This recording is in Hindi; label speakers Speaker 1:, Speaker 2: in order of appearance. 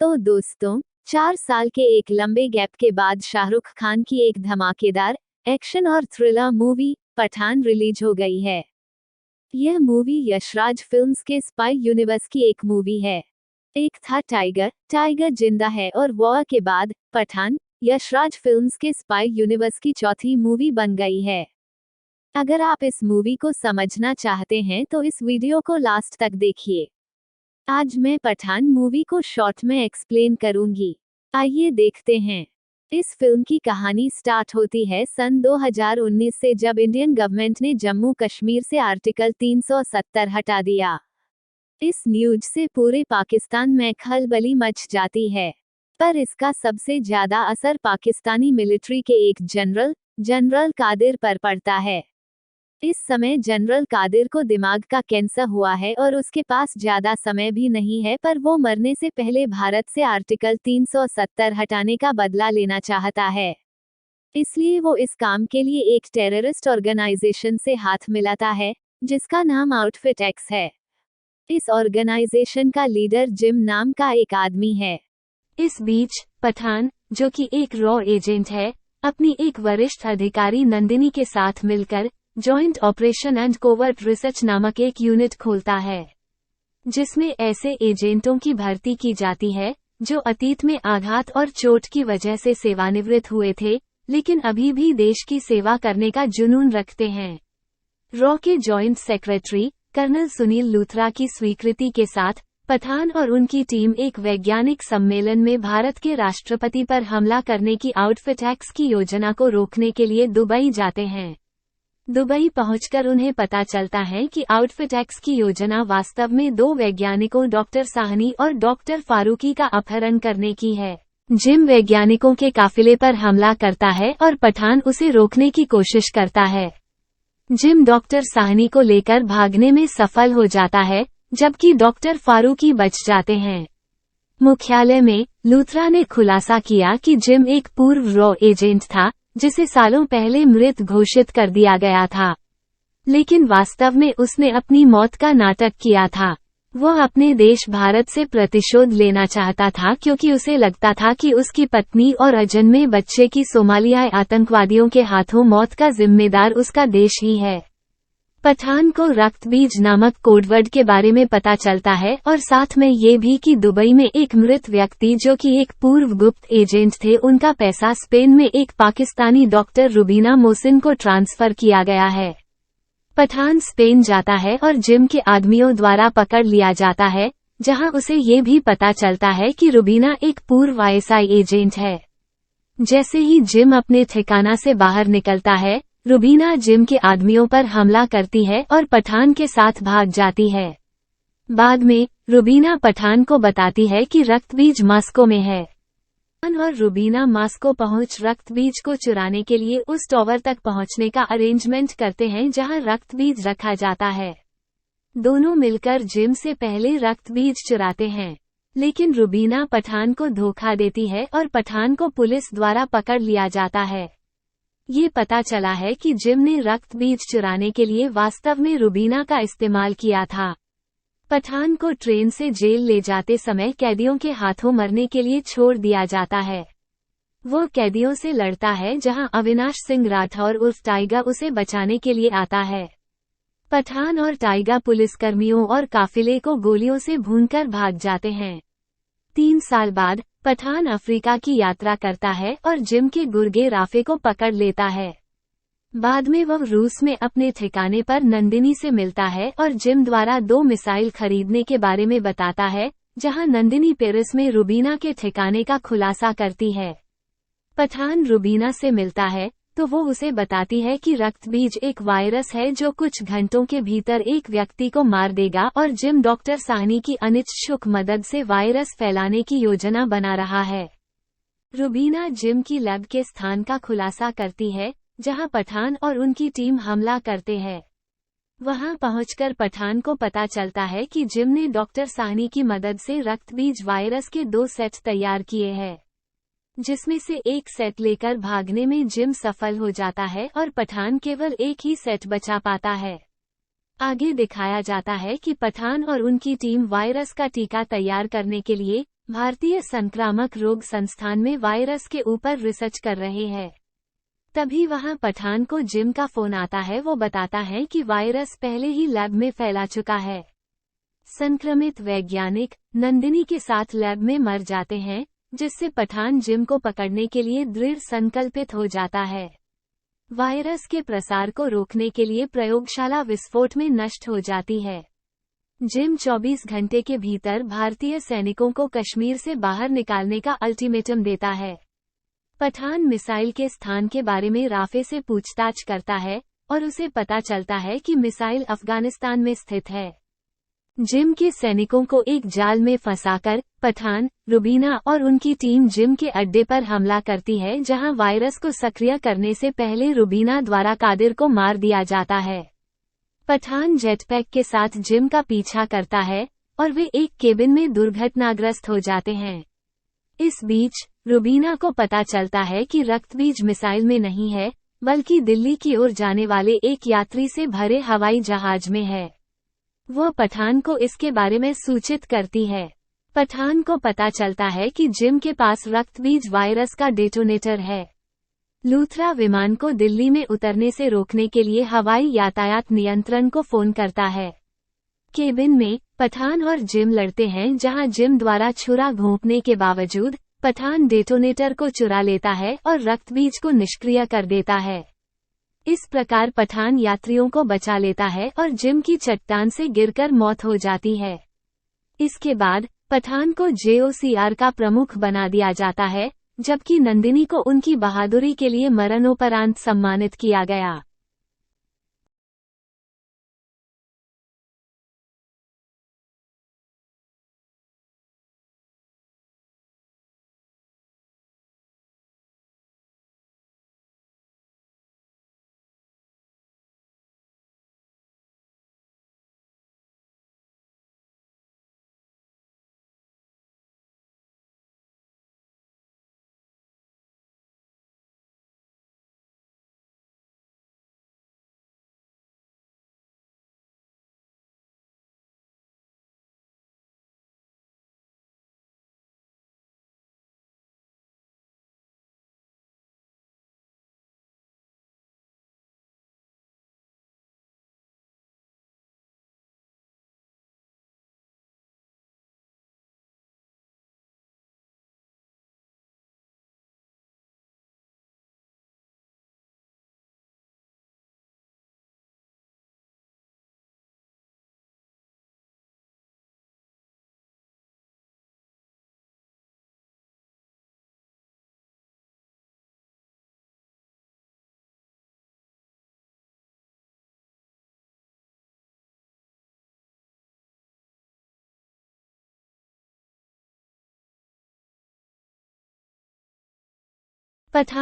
Speaker 1: तो दोस्तों, 4 साल के एक लंबे गैप के बाद शाहरुख खान की एक धमाकेदार एक्शन और थ्रिलर मूवी पठान रिलीज हो गई है। यह मूवी यशराज फिल्म्स के स्पाई यूनिवर्स की एक मूवी है। एक था टाइगर, टाइगर जिंदा है और वॉर के बाद पठान यशराज फिल्म्स के स्पाई यूनिवर्स की चौथी मूवी बन गई है। अगर आप इस मूवी को समझना चाहते हैं तो इस वीडियो को लास्ट तक देखिए। आज मैं पठान मूवी को शॉर्ट में एक्सप्लेन करूंगी। आइए देखते हैं। इस फिल्म की कहानी स्टार्ट होती है सन 2019 से, जब इंडियन गवर्नमेंट ने जम्मू कश्मीर से आर्टिकल 370 हटा दिया। इस न्यूज से पूरे पाकिस्तान में खलबली मच जाती है, पर इसका सबसे ज्यादा असर पाकिस्तानी मिलिट्री के एक जनरल कादिर पर पड़ता है। इस समय जनरल कादिर को दिमाग का कैंसर हुआ है और उसके पास ज्यादा समय भी नहीं है, पर वो मरने से पहले भारत से आर्टिकल 370 हटाने का बदला लेना चाहता है। इसलिए वो इस काम के लिए एक टेररिस्ट ऑर्गेनाइजेशन से हाथ मिलाता है, जिसका नाम आउटफिट एक्स है। इस ऑर्गेनाइजेशन का लीडर जिम नाम का एक आदमी है।
Speaker 2: इस बीच पठान, जो कि एक रॉ एजेंट है, अपनी एक वरिष्ठ अधिकारी नंदिनी के साथ मिलकर joint operation and covert research नामक एक यूनिट खोलता है, जिसमें ऐसे एजेंटों की भर्ती की जाती है जो अतीत में आघात और चोट की वजह से सेवानिवृत्त हुए थे, लेकिन अभी भी देश की सेवा करने का जुनून रखते हैं। रॉ के joint secretary colonel Sunil Luthra की स्वीकृति के साथ पठान और उनकी टीम एक वैज्ञानिक सम्मेलन में भारत के राष्ट्रपति पर हमला करने की आउटफिट एक्स की योजना को रोकने के लिए दुबई जाते हैं। दुबई पहुंचकर उन्हें पता चलता है कि आउटफिट एक्स की योजना वास्तव में दो वैज्ञानिकों डॉक्टर साहनी और डॉक्टर फारूकी का अपहरण करने की है। जिम वैज्ञानिकों के काफिले पर हमला करता है और पठान उसे रोकने की कोशिश करता है। जिम डॉक्टर साहनी को लेकर भागने में सफल हो जाता है, जबकि डॉक्टर फारूकी बच जाते हैं। मुख्यालय में लूथरा ने खुलासा किया कि जिम एक पूर्व रॉ एजेंट था, जिसे सालों पहले मृत घोषित कर दिया गया था, लेकिन वास्तव में उसने अपनी मौत का नाटक किया था। वह अपने देश भारत से प्रतिशोध लेना चाहता था, क्योंकि उसे लगता था कि उसकी पत्नी और अजन्मे बच्चे की सोमालियाई आतंकवादियों के हाथों मौत का जिम्मेदार उसका देश ही है। पठान को रक्तबीज नामक कोडवर्ड के बारे में पता चलता है, और साथ में ये भी कि दुबई में एक मृत व्यक्ति जो कि एक पूर्व गुप्त एजेंट थे, उनका पैसा स्पेन में एक पाकिस्तानी डॉक्टर रुबीना मोहसिन को ट्रांसफर किया गया है। पठान स्पेन जाता है और जिम के आदमियों द्वारा पकड़ लिया जाता है, जहां उसे ये भी पता चलता है कि रुबीना एक पूर्व आईएसआई एजेंट है। जैसे ही जिम अपने ठिकाना से बाहर निकलता है, रुबीना जिम के आदमियों पर हमला करती है और पठान के साथ भाग जाती है। बाद में रुबीना पठान को बताती है कि रक्तबीज मास्को में है। पठान और रुबीना मास्को पहुंच रक्तबीज को चुराने के लिए उस टॉवर तक पहुंचने का अरेंजमेंट करते हैं जहां रक्तबीज रखा जाता है। दोनों मिलकर जिम से पहले रक्तबीज चुराते हैं, लेकिन रुबीना पठान को धोखा देती है और पठान को पुलिस द्वारा पकड़ लिया जाता है। ये पता चला है कि जिम ने रक्तबीज चुराने के लिए वास्तव में रुबीना का इस्तेमाल किया था। पठान को ट्रेन से जेल ले जाते समय कैदियों के हाथों मरने के लिए छोड़ दिया जाता है। वो कैदियों से लड़ता है, जहां अविनाश सिंह राठौर उर्फ टाइगर उसे बचाने के लिए आता है। पठान और टाइगर पुलिसकर्मियों और काफिले को गोलियों से भूनकर भाग जाते हैं। 3 साल बाद पठान अफ्रीका की यात्रा करता है और जिम के गुर्गे राफे को पकड़ लेता है। बाद में वह रूस में अपने ठिकाने पर नंदिनी से मिलता है और जिम द्वारा 2 मिसाइल खरीदने के बारे में बताता है, जहां नंदिनी पेरिस में रुबीना के ठिकाने का खुलासा करती है। पठान रुबीना से मिलता है तो वो उसे बताती है कि रक्तबीज एक वायरस है जो कुछ घंटों के भीतर एक व्यक्ति को मार देगा, और जिम डॉक्टर साहनी की अनिच्छुक मदद से वायरस फैलाने की योजना बना रहा है। रुबीना जिम की लैब के स्थान का खुलासा करती है, जहां पठान और उनकी टीम हमला करते हैं। वहां पहुंचकर पठान को पता चलता है कि जिम ने डॉक्टर साहनी की मदद से रक्तबीज वायरस के 2 सेट तैयार किए हैं, जिसमें से एक सेट लेकर भागने में जिम सफल हो जाता है और पठान केवल एक ही सेट बचा पाता है। आगे दिखाया जाता है कि पठान और उनकी टीम वायरस का टीका तैयार करने के लिए भारतीय संक्रामक रोग संस्थान में वायरस के ऊपर रिसर्च कर रहे हैं। तभी वहां पठान को जिम का फोन आता है। वो बताता है कि वायरस पहले ही लैब में फैला चुका है। संक्रमित वैज्ञानिक नंदिनी के साथ लैब में मर जाते हैं, जिससे पठान जिम को पकड़ने के लिए दृढ़ संकल्पित हो जाता है। वायरस के प्रसार को रोकने के लिए प्रयोगशाला विस्फोट में नष्ट हो जाती है। जिम 24 घंटे के भीतर भारतीय सैनिकों को कश्मीर से बाहर निकालने का अल्टीमेटम देता है। पठान मिसाइल के स्थान के बारे में राफे से पूछताछ करता है और उसे पता चलता है कि मिसाइल अफगानिस्तान में स्थित है। जिम के सैनिकों को एक जाल में फंसाकर पठान, रुबीना और उनकी टीम जिम के अड्डे पर हमला करती है, जहां वायरस को सक्रिय करने से पहले रुबीना द्वारा कादिर को मार दिया जाता है। पठान जेटपैक के साथ जिम का पीछा करता है और वे एक केबिन में दुर्घटनाग्रस्त हो जाते हैं। इस बीच रुबीना को पता चलता है कि रक्तबीज मिसाइल में नहीं है, बल्कि दिल्ली की ओर जाने वाले एक यात्री से भरे हवाई जहाज में है। वो पठान को इसके बारे में सूचित करती है। पठान को पता चलता है कि जिम के पास रक्तबीज वायरस का डेटोनेटर है। लूथरा विमान को दिल्ली में उतरने से रोकने के लिए हवाई यातायात नियंत्रण को फोन करता है। केबिन में पठान और जिम लड़ते हैं, जहां जिम द्वारा छुरा घोंपने के बावजूद पठान डेटोनेटर को चुरा लेता है और रक्तबीज को निष्क्रिय कर देता है। इस प्रकार पठान यात्रियों को बचा लेता है और जिम की चट्टान से गिरकर मौत हो जाती है। इसके बाद पठान को JOCR का प्रमुख बना दिया जाता है, जबकि नंदिनी को उनकी बहादुरी के लिए मरणोपरांत सम्मानित किया गया। पठान